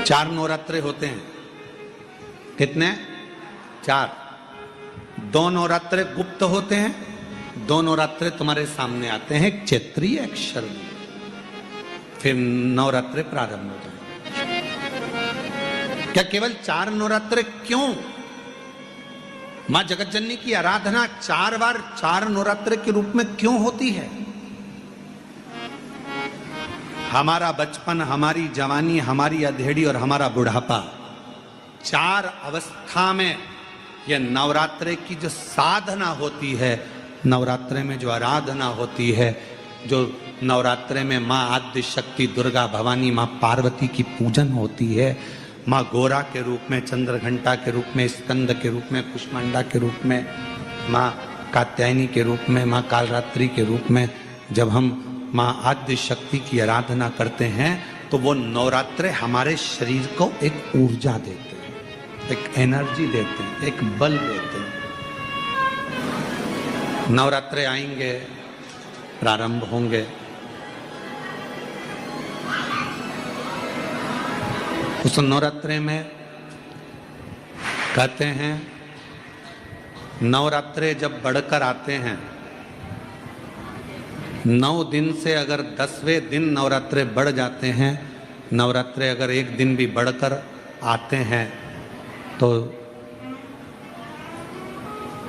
4 नवरात्रे होते हैं। कितने? 4। 2 नवरात्रे गुप्त होते हैं, 2 नवरात्रे तुम्हारे सामने आते हैं, एक चैत्री एक शरणी, फिर नवरात्रे प्रारंभ होते हैं। क्या केवल 4 नवरात्रे? क्यों? मां जगतजननी की आराधना 4 बार 4 नवरात्रे के रूप में क्यों होती है? हमारा बचपन, हमारी जवानी, हमारी अधेड़ी और हमारा बुढ़ापा, 4 अवस्था में यह नवरात्रे की जो साधना होती है, नवरात्रे में जो आराधना होती है, जो नवरात्रे में माँ आद्य शक्ति दुर्गा भवानी माँ पार्वती की पूजन होती है, माँ गोरा के रूप में, चंद्रघंटा के रूप में, स्कंद के रूप में, कुष्मांडा के रूप में, माँ कात्यायनी के रूप में, माँ कालरात्रि के रूप में, जब हम माँ आद्य शक्ति की आराधना करते हैं तो वो नवरात्रे हमारे शरीर को एक ऊर्जा देते हैं, एक एनर्जी देते हैं, एक बल देते हैं। नवरात्रे आएंगे, प्रारंभ होंगे, उस नवरात्रे में कहते हैं नवरात्रे जब बढ़कर आते हैं, 9 दिन से अगर 10वें दिन नवरात्रे बढ़ जाते हैं, नवरात्रे अगर एक दिन भी बढ़कर आते हैं तो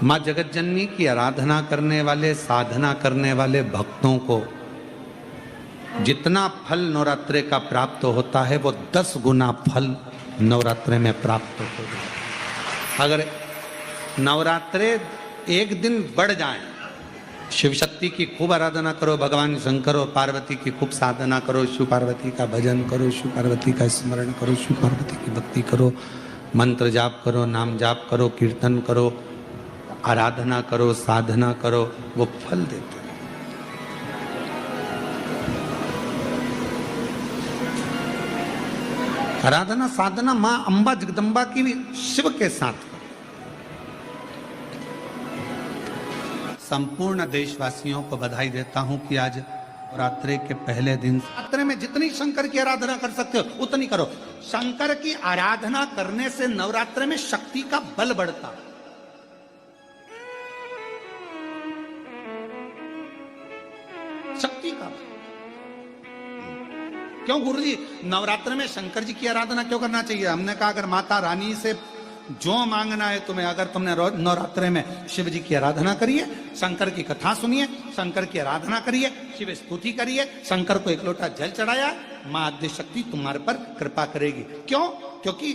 माँ जगतजननी की आराधना करने वाले, साधना करने वाले भक्तों को जितना फल नवरात्रे का प्राप्त होता है वो 10 गुना फल नवरात्रे में प्राप्त होता है। अगर नवरात्रे एक दिन बढ़ जाएं, शिव शक्ति की खूब आराधना करो, भगवान शंकर और पार्वती की खूब साधना करो, शिव पार्वती का भजन करो, शिव पार्वती का स्मरण करो, शिव पार्वती की भक्ति करो, मंत्र जाप करो, नाम जाप करो, कीर्तन करो, आराधना करो, साधना करो, वो फल देते हैं। आराधना साधना मां अंबा जगदंबा की भी शिव के साथ। संपूर्ण देशवासियों को बधाई देता हूं कि आज नवरात्रे के पहले दिन, नवरात्रे में जितनी शंकर की आराधना कर सकते हो उतनी करो। शंकर की आराधना करने से नवरात्रे में शक्ति का बल बढ़ता। शक्ति का बल। क्यों गुरुजी नवरात्र में शंकर जी की आराधना क्यों करना चाहिए? हमने कहा अगर माता रानी से जो मांगना है तुम्हें, अगर तुमने नवरात्रे में शिव जी की आराधना करिए, शंकर की कथा सुनिए, शंकर की आराधना करिए, शिव स्तुति करिए, शंकर को 1 लोटा जल चढ़ाया, मां आद्य शक्ति तुम्हारे पर कृपा करेगी। क्यों? क्योंकि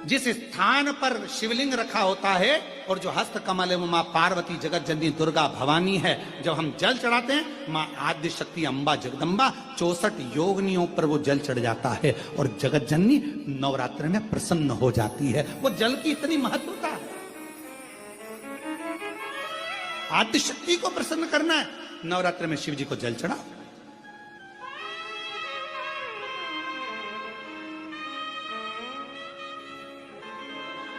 जिस स्थान पर शिवलिंग रखा होता है और जो हस्त कमल है वो मां पार्वती जगत जननी दुर्गा भवानी है। जब हम जल चढ़ाते हैं मां आद्य शक्ति अंबा जगदंबा 64 योगिनियों पर वो जल चढ़ जाता है और जगत जननी नवरात्र में प्रसन्न हो जाती है। वो जल की इतनी महत्वता है। आद्य शक्ति को प्रसन्न करना है, नवरात्र में शिव जी को जल चढ़ा।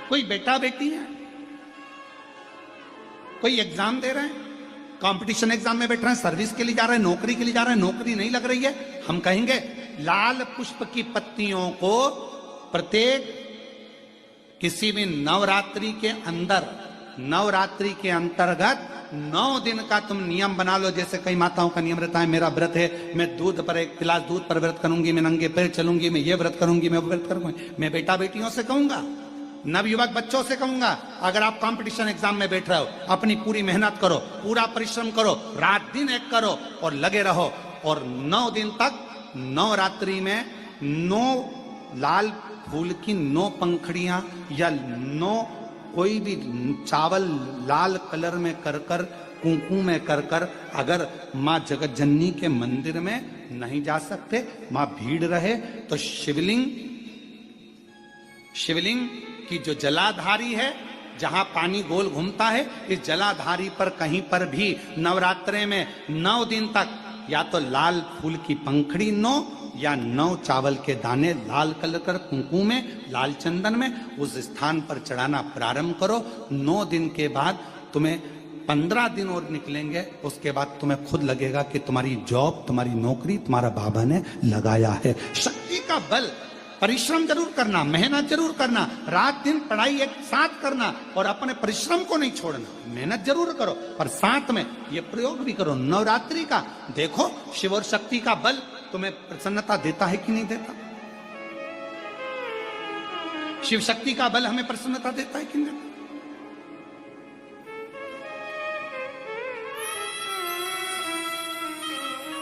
कोई बेटा बेटी है, कोई एग्जाम दे रहे हैं, कंपटीशन एग्जाम में बैठ रहे हैं, सर्विस के लिए जा रहे हैं, नौकरी के लिए जा रहे हैं, नौकरी नहीं लग रही है, हम कहेंगे लाल पुष्प की पत्तियों को प्रत्येक किसी भी नवरात्रि के अंदर, नवरात्रि के अंतर्गत 9 दिन का तुम नियम बना लो। जैसे कई माताओं का नियम रहता है, मेरा व्रत है, मैं दूध पर 1 गिलास दूध पर व्रत करूंगी, मैं नंगे पैर चलूंगी, मैं ये व्रत करूंगी, मैं वो व्रत करूंगी। मैं बेटा बेटियों से कहूंगा, नवयुवक बच्चों से कहूंगा, अगर आप कंपटीशन एग्जाम में बैठ रहे हो, अपनी पूरी मेहनत करो, पूरा परिश्रम करो, रात दिन एक करो और लगे रहो। और 9 दिन तक नवरात्रि में 9 लाल फूल की 9 पंखड़ियां या 9 कोई भी चावल लाल कलर में कर कर, कुंकू में कर कर, अगर माँ जगत जननी के मंदिर में नहीं जा सकते, माँ भीड़ रहे तो शिवलिंग की जो जलाधारी है, जहां पानी गोल घूमता है, इस जलाधारी पर कहीं पर भी नवरात्रे में 9 दिन तक या तो लाल फूल की पंखड़ी 9 या 9 चावल के दाने लाल कलर कर कुंकू में, लाल चंदन में उस स्थान पर चढ़ाना प्रारंभ करो। 9 दिन के बाद तुम्हें 15 दिन और निकलेंगे, उसके बाद तुम्हें खुद लगेगा कि तुम्हारी जॉब, तुम्हारी नौकरी तुम्हारा बाबा ने लगाया है। शक्ति का बल, परिश्रम जरूर करना, मेहनत जरूर करना, रात दिन पढ़ाई एक साथ करना और अपने परिश्रम को नहीं छोड़ना। मेहनत जरूर करो पर साथ में ये प्रयोग भी करो नवरात्रि का। देखो शिव और शक्ति का बल तुम्हें प्रसन्नता देता है कि नहीं देता। शिव शक्ति का बल हमें प्रसन्नता देता है कि नहीं देता।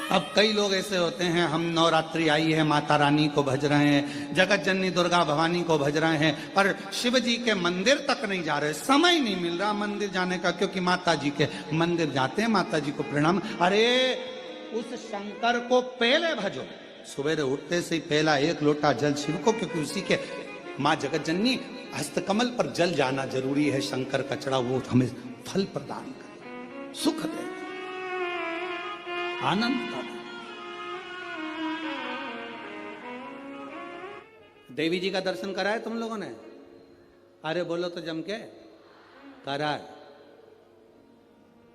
अब कई लोग ऐसे होते हैं, हम नवरात्रि आई है, माता रानी को भज रहे हैं, जगत जननी दुर्गा भवानी को भज रहे हैं, पर शिव जी के मंदिर तक नहीं जा रहे, समय नहीं मिल रहा मंदिर जाने का, क्योंकि माता जी के मंदिर जाते हैं, माता जी को प्रणाम। अरे उस शंकर को पहले भजो, सुबह उठते से ही पहला एक लोटा जल शिव को, क्योंकि उसी के माँ जगत जननी हस्तकमल पर जल जाना जरूरी है। शंकर का चढ़ा वो हमें फल प्रदान करे, सुख दे, आनंद का। देवी जी का दर्शन करा है तुम लोगों ने? अरे बोलो तो जम के करा है।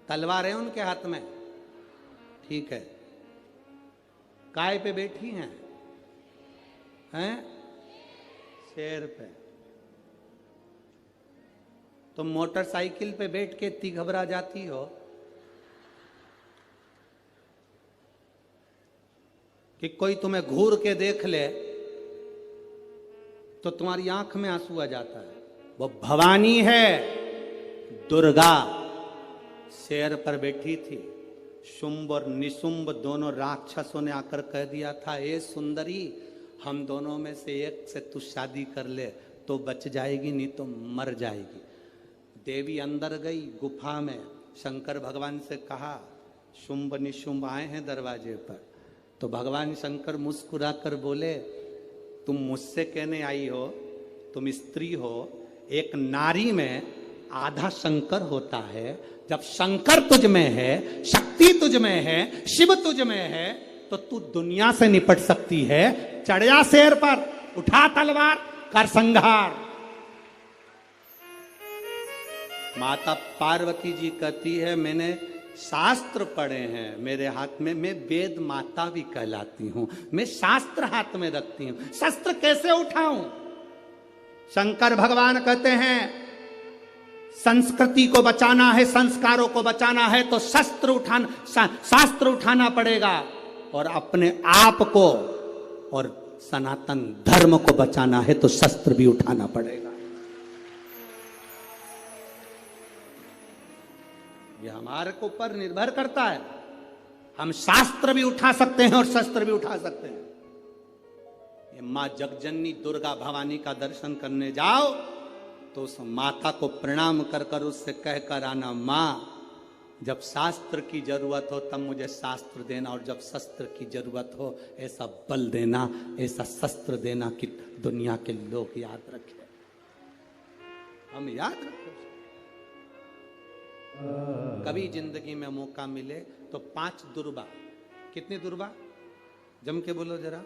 तलवार है उनके हाथ में, ठीक है। काय पे बैठी हैं? हैं? शेर पे। तुम मोटरसाइकिल पे बैठ के इतनी घबरा जाती हो कि कोई तुम्हें घूर के देख ले तो तुम्हारी आंख में आंसू आ जाता है। वो भवानी है, दुर्गा शेर पर बैठी थी। शुंभ और निशुंभ दोनों राक्षसों ने आकर कह दिया था, ए सुंदरी, हम दोनों में से एक से तू शादी कर ले तो बच जाएगी, नहीं तो मर जाएगी। देवी अंदर गई गुफा में, शंकर भगवान से कहा, शुंभ निशुंभ आए हैं दरवाजे पर। तो भगवान शंकर मुस्कुरा कर बोले, तुम मुझसे कहने आई हो, तुम स्त्री हो, एक नारी में आधा शंकर होता है। जब शंकर तुझ में है, शक्ति तुझ में है, शिव तुझ में है, तो तू दुनिया से निपट सकती है। चढ़ जा शेर पर, उठा तलवार, कर संहार। माता पार्वती जी कहती है, मैंने शास्त्र पढ़े हैं मेरे हाथ में, मैं वेद माता भी कहलाती हूं, मैं शास्त्र हाथ में रखती हूं, शस्त्र कैसे उठाऊं? शंकर भगवान कहते हैं, संस्कृति को बचाना है, संस्कारों को बचाना है तो शास्त्र उठाना पड़ेगा, और अपने आप को और सनातन धर्म को बचाना है तो शस्त्र भी उठाना पड़ेगा। यह हमारे को ऊपर निर्भर करता है। हम शास्त्र भी उठा सकते हैं और शस्त्र भी उठा सकते हैं। ये मां जगजननी दुर्गा भवानी का दर्शन करने जाओ तो उस माता को प्रणाम कर कर उससे कहकर आना, मां जब शास्त्र की जरूरत हो तब मुझे शास्त्र देना, और जब शस्त्र की जरूरत हो ऐसा बल देना, ऐसा शस्त्र देना कि दुनिया के लोग याद रखें, हम याद रखें। कभी जिंदगी में मौका मिले तो 5 दुर्बा, कितनी दुर्बा जम के बोलो जरा,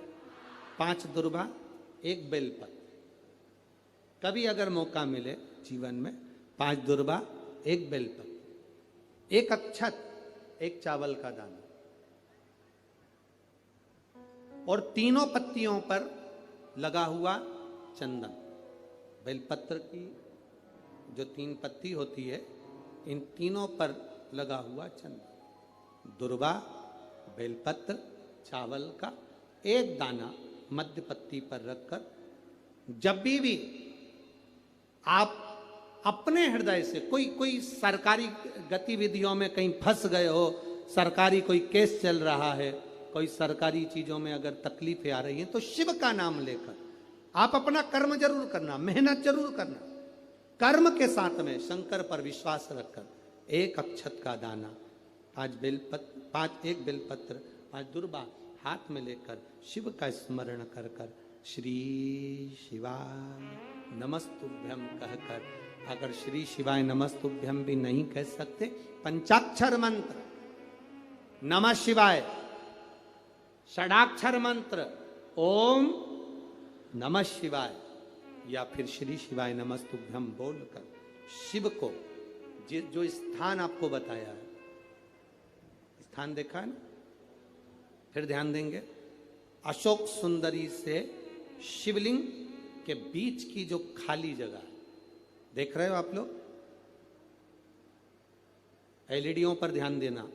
5 दुर्बा 1 बेलपत्र। कभी अगर मौका मिले जीवन में, 5 दुर्बा 1 बेलपत्र, 1 अक्षत, 1 चावल का दाना, और तीनों पत्तियों पर लगा हुआ चंदन। बेलपत्र की जो 3 पत्ती होती है, इन तीनों पर लगा हुआ चंदन, दुर्बा, बेलपत्र, चावल का 1 दाना मध्य पत्ती पर रखकर, जब भी आप अपने हृदय से कोई सरकारी गतिविधियों में कहीं फंस गए हो, सरकारी कोई केस चल रहा है, कोई सरकारी चीजों में अगर तकलीफें आ रही हैं, तो शिव का नाम लेकर आप अपना कर्म जरूर करना, मेहनत जरूर करना। कर्म के साथ में शंकर पर विश्वास रखकर 1 अक्षत का दाना, 1 बेलपत्र, 5 दुर्बा हाथ में लेकर शिव का स्मरण कर कर श्री शिवाय नमस्तुभ्यम कहकर, अगर श्री शिवाय नमस्तुभ्यम भी नहीं कह सकते, पंचाक्षर मंत्र नमः शिवाय, षडाक्षर मंत्र ओम नमः शिवाय, या फिर श्री शिवाय नमस्तुभ्यम बोलकर शिव को जो स्थान आपको बताया है, स्थान देखा है ना, फिर ध्यान देंगे, अशोक सुंदरी से शिवलिंग के बीच की जो खाली जगह है, देख रहे हो आप लोग? एलईडीओं पर ध्यान देना,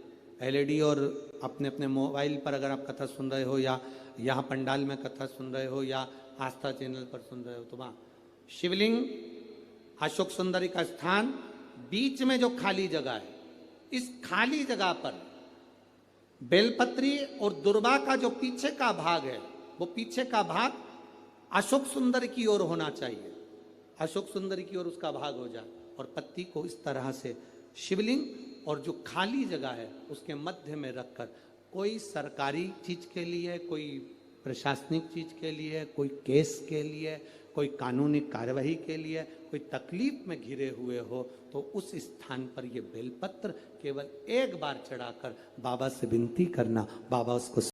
एलईडी और अपने अपने मोबाइल पर अगर आप कथा सुन रहे हो या यहाँ पंडाल में कथा सुन रहे हो या आस्था चैनल पर सुन रहे हो, तो वहां शिवलिंग, अशोक सुंदरी का स्थान, बीच में जो खाली जगह है, इस खाली जगह पर बेलपत्री और दुर्वा का जो पीछे का भाग है, वो पीछे का भाग अशोक सुंदर की ओर होना चाहिए, अशोक सुंदर की ओर उसका भाग हो जाए, और पत्ती को इस तरह से शिवलिंग और जो खाली जगह है उसके मध्य में रखकर, कोई सरकारी चीज के लिए, कोई प्रशासनिक चीज के लिए, कोई केस के लिए, कोई कानूनी कार्यवाही के लिए, कोई तकलीफ में घिरे हुए हो, तो उस स्थान पर ये बेलपत्र केवल एक बार चढ़ाकर बाबा से विनती करना, बाबा उसको